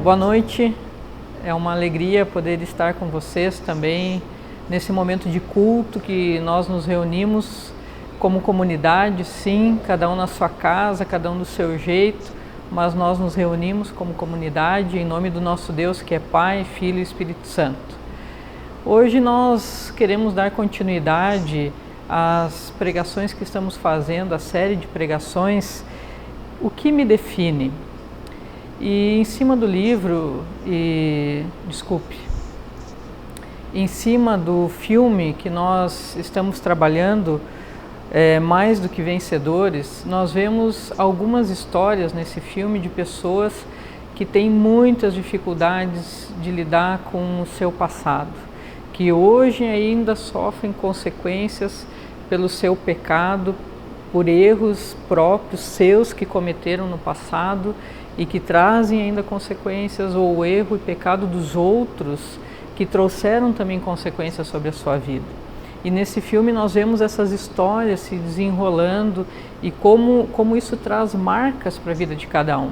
Boa noite, é uma alegria poder estar com vocês também nesse momento de culto que nós nos reunimos como comunidade, sim, cada um na sua casa, cada um do seu jeito, mas nós nos reunimos como comunidade em nome do nosso Deus que é Pai, Filho e Espírito Santo. Hoje nós queremos dar continuidade às pregações que estamos fazendo, a série de pregações, O que me define? E em cima do livro, em cima do filme que nós estamos trabalhando, Mais do que Vencedores, nós vemos algumas histórias nesse filme de pessoas que têm muitas dificuldades de lidar com o seu passado, que hoje ainda sofrem consequências pelo seu pecado, por erros próprios seus que cometeram no passado e que trazem ainda consequências, ou o erro e pecado dos outros que trouxeram também consequências sobre a sua vida. E nesse filme nós vemos essas histórias se desenrolando e como isso traz marcas para a vida de cada um.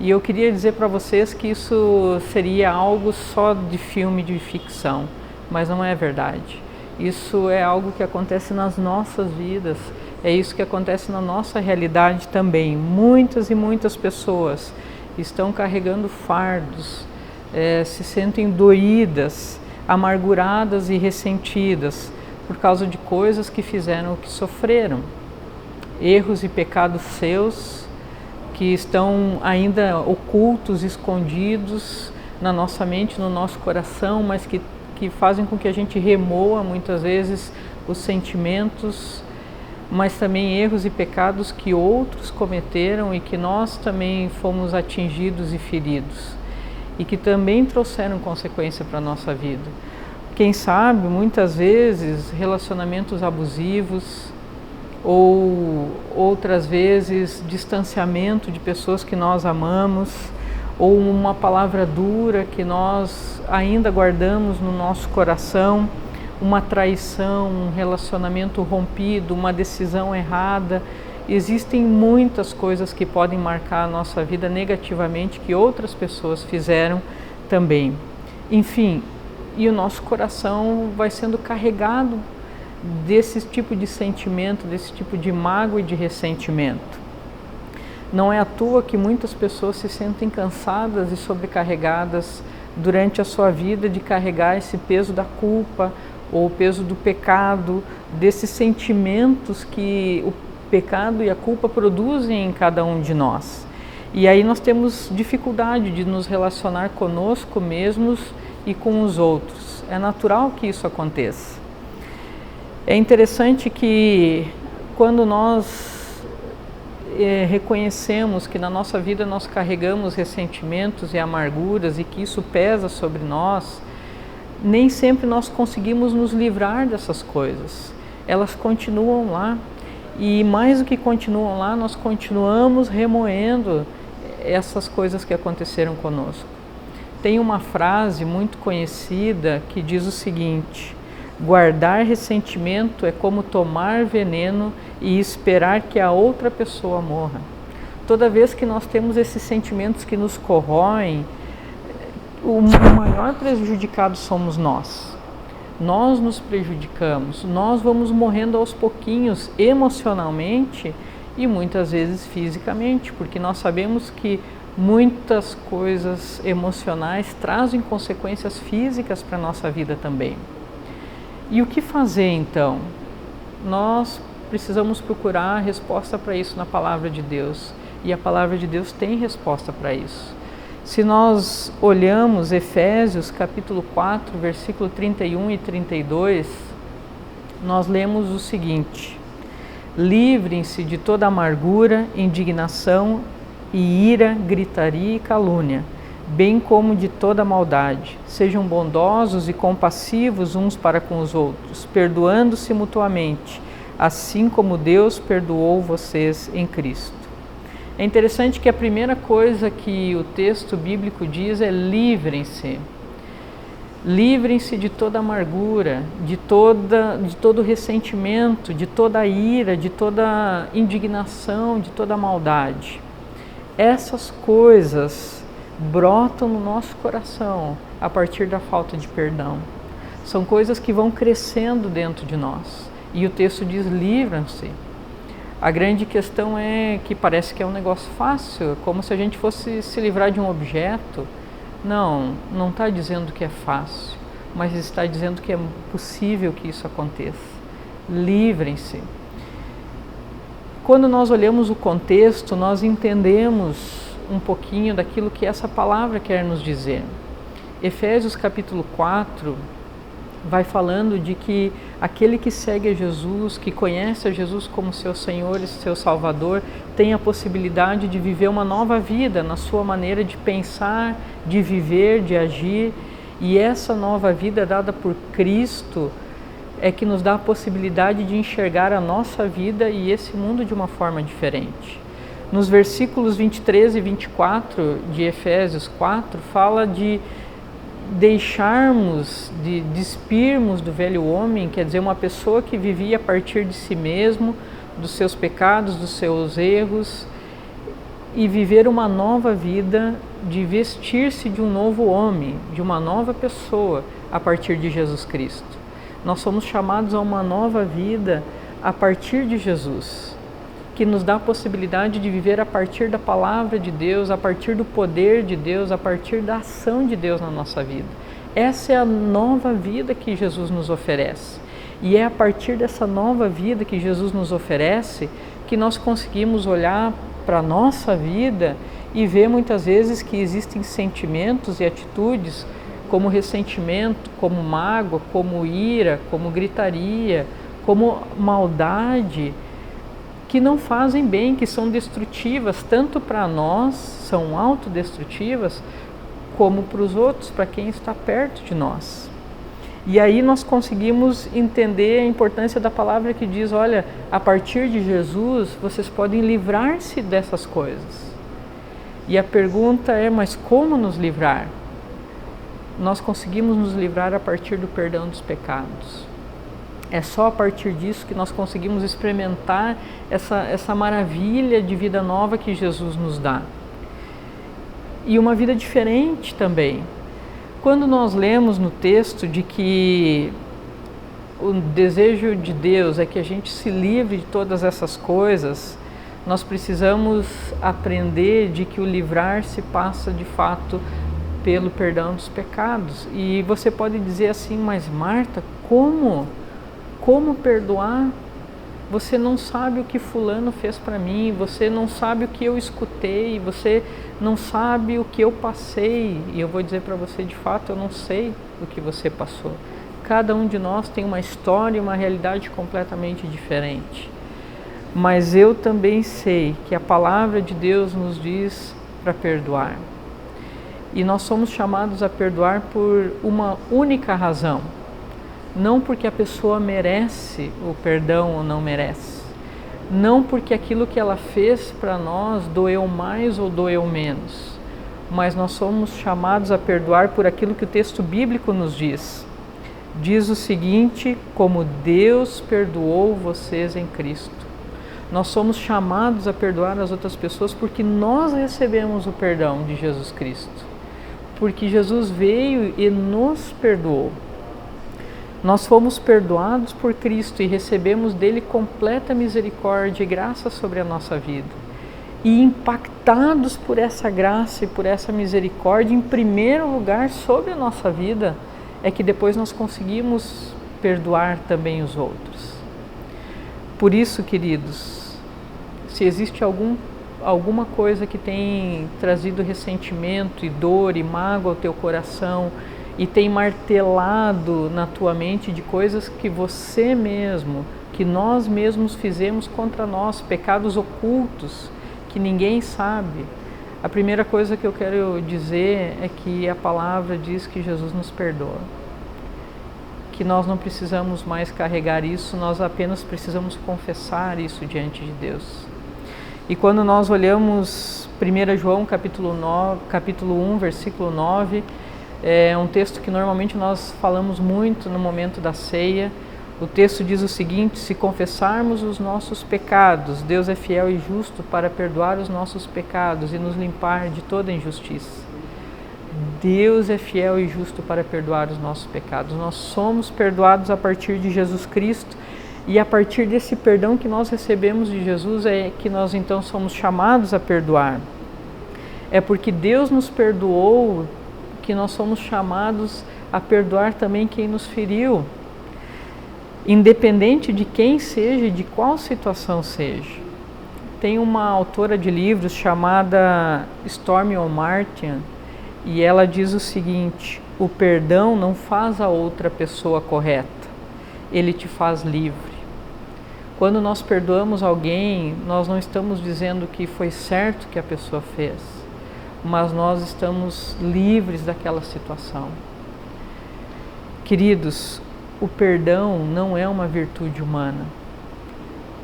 E eu queria dizer para vocês que isso seria algo só de filme de ficção, mas não é verdade. Isso é algo que acontece nas nossas vidas, é isso que acontece na nossa realidade também. Muitas e muitas pessoas estão carregando fardos, se sentem doídas, amarguradas e ressentidas por causa de coisas que fizeram ou que sofreram. Erros e pecados seus que estão ainda ocultos, escondidos na nossa mente, no nosso coração, mas que fazem com que a gente remoa muitas vezes os sentimentos, mas também erros e pecados que outros cometeram e que nós também fomos atingidos e feridos e que também trouxeram consequência para a nossa vida. Quem sabe, muitas vezes, relacionamentos abusivos ou outras vezes distanciamento de pessoas que nós amamos, ou uma palavra dura que nós ainda guardamos no nosso coração, uma traição, um relacionamento rompido, uma decisão errada. Existem muitas coisas que podem marcar a nossa vida negativamente que outras pessoas fizeram também. Enfim, e o nosso coração vai sendo carregado desse tipo de sentimento, desse tipo de mágoa e de ressentimento. Não é à toa que muitas pessoas se sentem cansadas e sobrecarregadas durante a sua vida de carregar esse peso da culpa ou o peso do pecado, desses sentimentos que o pecado e a culpa produzem em cada um de nós. E aí nós temos dificuldade de nos relacionar conosco mesmos e com os outros. É natural que isso aconteça. É interessante que quando nós reconhecemos que na nossa vida nós carregamos ressentimentos e amarguras e que isso pesa sobre nós, nem sempre nós conseguimos nos livrar dessas coisas. Elas continuam lá e mais do que continuam lá, nós continuamos remoendo essas coisas que aconteceram conosco. Tem uma frase muito conhecida que diz o seguinte: guardar ressentimento é como tomar veneno e esperar que a outra pessoa morra. Toda vez que nós temos esses sentimentos que nos corroem, o maior prejudicado somos nós. Nós nos prejudicamos, nós vamos morrendo aos pouquinhos emocionalmente e muitas vezes fisicamente, porque nós sabemos que muitas coisas emocionais trazem consequências físicas para a nossa vida também. E o que fazer então? Nós precisamos procurar a resposta para isso na Palavra de Deus, e a Palavra de Deus tem resposta para isso. Se nós olhamos Efésios capítulo 4, versículo 31 e 32, nós lemos o seguinte: livrem-se de toda amargura, indignação e ira, gritaria e calúnia, bem como de toda maldade. Sejam bondosos e compassivos uns para com os outros, perdoando-se mutuamente, assim como Deus perdoou vocês em Cristo. É interessante que a primeira coisa que o texto bíblico diz é livrem-se. Livrem-se de toda amargura, de todo ressentimento, de toda ira, de toda indignação, de toda maldade. Essas coisas brotam no nosso coração a partir da falta de perdão. São coisas que vão crescendo dentro de nós. E o texto diz: livram-se. A grande questão é que parece que é um negócio fácil, como se a gente fosse se livrar de um objeto. Não está dizendo que é fácil, mas está dizendo que é possível que isso aconteça. Livrem-se. Quando nós olhamos o contexto, nós entendemos um pouquinho daquilo que essa palavra quer nos dizer. Efésios capítulo 4 vai falando de que aquele que segue a Jesus, que conhece a Jesus como seu Senhor e seu Salvador, tem a possibilidade de viver uma nova vida na sua maneira de pensar, de viver, de agir. E essa nova vida dada por Cristo é que nos dá a possibilidade de enxergar a nossa vida e esse mundo de uma forma diferente. Nos versículos 23 e 24 de Efésios 4, fala de deixarmos, de despirmos do velho homem, quer dizer, uma pessoa que vivia a partir de si mesmo, dos seus pecados, dos seus erros, e viver uma nova vida, de vestir-se de um novo homem, de uma nova pessoa a partir de Jesus Cristo. Nós somos chamados a uma nova vida a partir de Jesus, que nos dá a possibilidade de viver a partir da palavra de Deus, a partir do poder de Deus, a partir da ação de Deus na nossa vida. Essa é a nova vida que Jesus nos oferece. E é a partir dessa nova vida que Jesus nos oferece que nós conseguimos olhar para a nossa vida e ver muitas vezes que existem sentimentos e atitudes como ressentimento, como mágoa, como ira, como gritaria, como maldade, que não fazem bem, que são destrutivas, tanto para nós, são autodestrutivas, como para os outros, para quem está perto de nós. E aí nós conseguimos entender a importância da palavra que diz: olha, a partir de Jesus vocês podem livrar-se dessas coisas. E a pergunta é: mas como nos livrar? Nós conseguimos nos livrar a partir do perdão dos pecados. É só a partir disso que nós conseguimos experimentar essa maravilha de vida nova que Jesus nos dá. E uma vida diferente também. Quando nós lemos no texto de que o desejo de Deus é que a gente se livre de todas essas coisas, nós precisamos aprender de que o livrar-se passa de fato pelo perdão dos pecados. E você pode dizer assim: mas Marta, como perdoar? Você não sabe o que fulano fez para mim, você não sabe o que eu escutei, você não sabe o que eu passei. E eu vou dizer para você, de fato, eu não sei o que você passou. Cada um de nós tem uma história e uma realidade completamente diferente. Mas eu também sei que a palavra de Deus nos diz para perdoar. E nós somos chamados a perdoar por uma única razão. Não porque a pessoa merece o perdão ou não merece. Não porque aquilo que ela fez para nós doeu mais ou doeu menos. Mas nós somos chamados a perdoar por aquilo que o texto bíblico nos diz. Diz o seguinte: como Deus perdoou vocês em Cristo. Nós somos chamados a perdoar as outras pessoas porque nós recebemos o perdão de Jesus Cristo. Porque Jesus veio e nos perdoou. Nós fomos perdoados por Cristo e recebemos dele completa misericórdia e graça sobre a nossa vida. E impactados por essa graça e por essa misericórdia, em primeiro lugar sobre a nossa vida, é que depois nós conseguimos perdoar também os outros. Por isso, queridos, se existe alguma coisa que tem trazido ressentimento e dor e mágoa ao teu coração, e tem martelado na tua mente de coisas que você mesmo, que nós mesmos fizemos contra nós, pecados ocultos que ninguém sabe, a primeira coisa que eu quero dizer é que a palavra diz que Jesus nos perdoa, que nós não precisamos mais carregar isso, nós apenas precisamos confessar isso diante de Deus. E quando nós olhamos 1 João capítulo 1, versículo 9, é um texto que normalmente nós falamos muito no momento da ceia. O texto diz o seguinte: se confessarmos os nossos pecados, Deus é fiel e justo para perdoar os nossos pecados e nos limpar de toda injustiça. Deus é fiel e justo para perdoar os nossos pecados. Nós somos perdoados a partir de Jesus Cristo, e a partir desse perdão que nós recebemos de Jesus é que nós então somos chamados a perdoar. É porque Deus nos perdoou que nós somos chamados a perdoar também quem nos feriu, independente de quem seja e de qual situação seja. Tem uma autora de livros chamada Stormy O'Martin, e ela diz o seguinte: o perdão não faz a outra pessoa correta, ele te faz livre. Quando nós perdoamos alguém, nós não estamos dizendo que foi certo que a pessoa fez, mas nós estamos livres daquela situação. Queridos, o perdão não é uma virtude humana.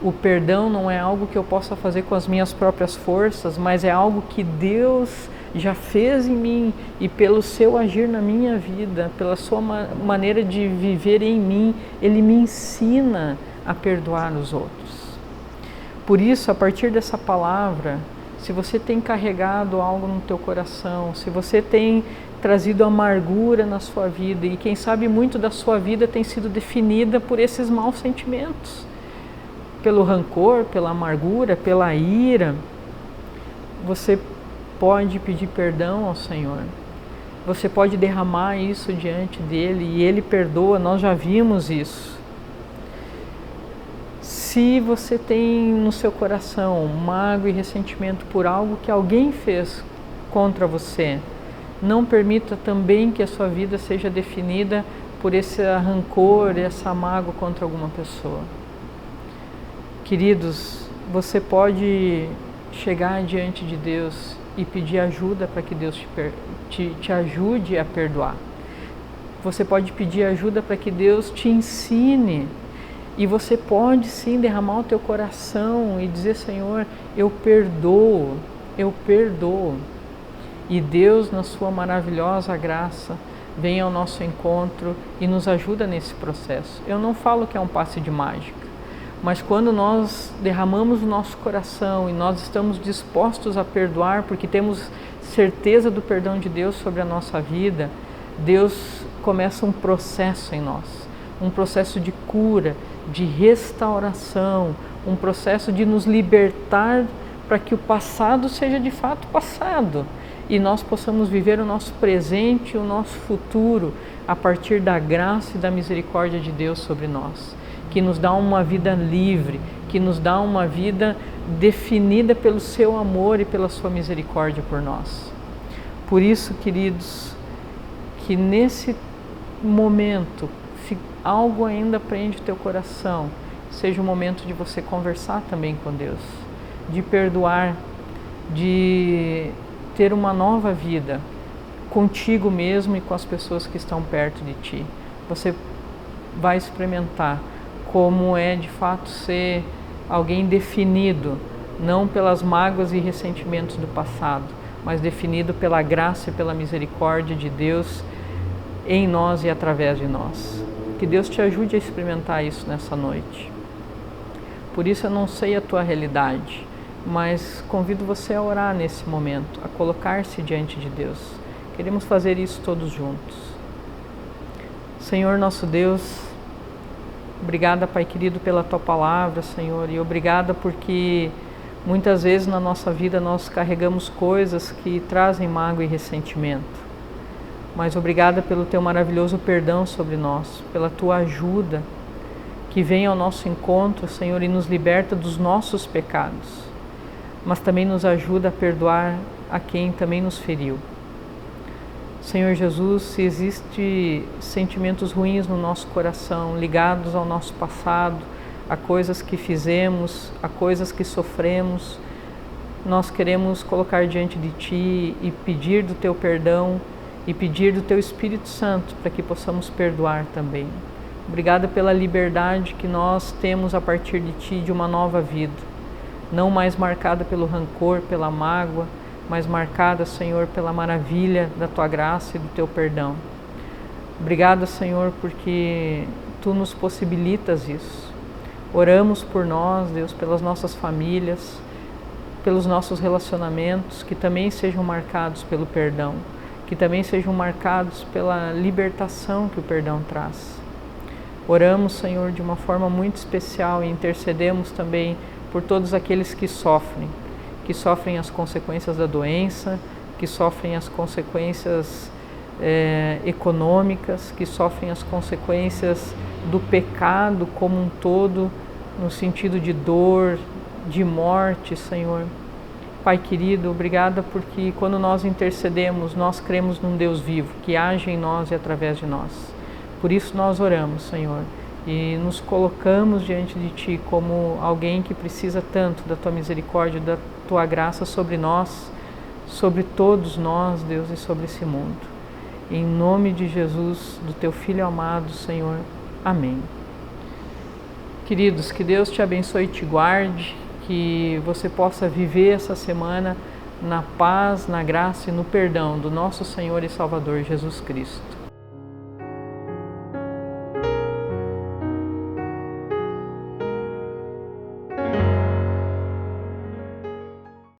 O perdão não é algo que eu possa fazer com as minhas próprias forças, mas é algo que Deus já fez em mim, e pelo seu agir na minha vida, pela sua maneira de viver em mim, Ele me ensina a perdoar os outros. Por isso, a partir dessa palavra, se você tem carregado algo no teu coração, se você tem trazido amargura na sua vida, e quem sabe muito da sua vida tem sido definida por esses maus sentimentos, pelo rancor, pela amargura, pela ira, você pode pedir perdão ao Senhor. Você pode derramar isso diante dele e ele perdoa. Nós já vimos isso. Se você tem no seu coração mágoa e ressentimento por algo que alguém fez contra você, não permita também que a sua vida seja definida por esse rancor, essa mágoa contra alguma pessoa. Queridos, você pode chegar diante de Deus e pedir ajuda para que Deus te ajude a perdoar. Você pode pedir ajuda para que Deus te ensine. E você pode sim derramar o teu coração e dizer: Senhor, eu perdoo, eu perdoo. E Deus, na sua maravilhosa graça, vem ao nosso encontro e nos ajuda nesse processo. Eu não falo que é um passe de mágica, mas quando nós derramamos o nosso coração e nós estamos dispostos a perdoar, porque temos certeza do perdão de Deus sobre a nossa vida, Deus começa um processo em nós, um processo de cura, de restauração, um processo de nos libertar para que o passado seja de fato passado e nós possamos viver o nosso presente e o nosso futuro a partir da graça e da misericórdia de Deus sobre nós, que nos dá uma vida livre, que nos dá uma vida definida pelo seu amor e pela sua misericórdia por nós. Por isso, queridos, que nesse momento algo ainda prende o teu coração, seja o momento de você conversar também com Deus, de perdoar, de ter uma nova vida contigo mesmo e com as pessoas que estão perto de ti. Você vai experimentar como é de fato ser alguém definido, não pelas mágoas e ressentimentos do passado, mas definido pela graça e pela misericórdia de Deus em nós e através de nós. Que Deus te ajude a experimentar isso nessa noite. Por isso eu não sei a tua realidade, mas convido você a orar nesse momento, a colocar-se diante de Deus. Queremos fazer isso todos juntos. Senhor nosso Deus, obrigada, Pai querido, pela Tua palavra, Senhor, e obrigada porque muitas vezes na nossa vida nós carregamos coisas que trazem mágoa e ressentimento. Mas obrigada pelo Teu maravilhoso perdão sobre nós, pela Tua ajuda que vem ao nosso encontro, Senhor, e nos liberta dos nossos pecados, mas também nos ajuda a perdoar a quem também nos feriu. Senhor Jesus, se existem sentimentos ruins no nosso coração, ligados ao nosso passado, a coisas que fizemos, a coisas que sofremos, nós queremos colocar diante de Ti e pedir do Teu perdão e pedir do Teu Espírito Santo para que possamos perdoar também. Obrigada pela liberdade que nós temos a partir de Ti de uma nova vida, não mais marcada pelo rancor, pela mágoa, mas marcada, Senhor, pela maravilha da Tua graça e do Teu perdão. Obrigada, Senhor, porque Tu nos possibilitas isso. Oramos por nós, Deus, pelas nossas famílias, pelos nossos relacionamentos, que também sejam marcados pelo perdão. que também sejam marcados pela libertação que o perdão traz. Oramos, Senhor, de uma forma muito especial e intercedemos também por todos aqueles que sofrem as consequências da doença, que sofrem as consequências econômicas, que sofrem as consequências do pecado como um todo, no sentido de dor, de morte, Senhor. Pai querido, obrigada porque quando nós intercedemos, nós cremos num Deus vivo, que age em nós e através de nós. Por isso nós oramos, Senhor, e nos colocamos diante de Ti como alguém que precisa tanto da Tua misericórdia, da Tua graça sobre nós, sobre todos nós, Deus, e sobre esse mundo. Em nome de Jesus, do Teu Filho amado, Senhor. Amém. Queridos, que Deus te abençoe e te guarde, que você possa viver essa semana na paz, na graça e no perdão do nosso Senhor e Salvador Jesus Cristo.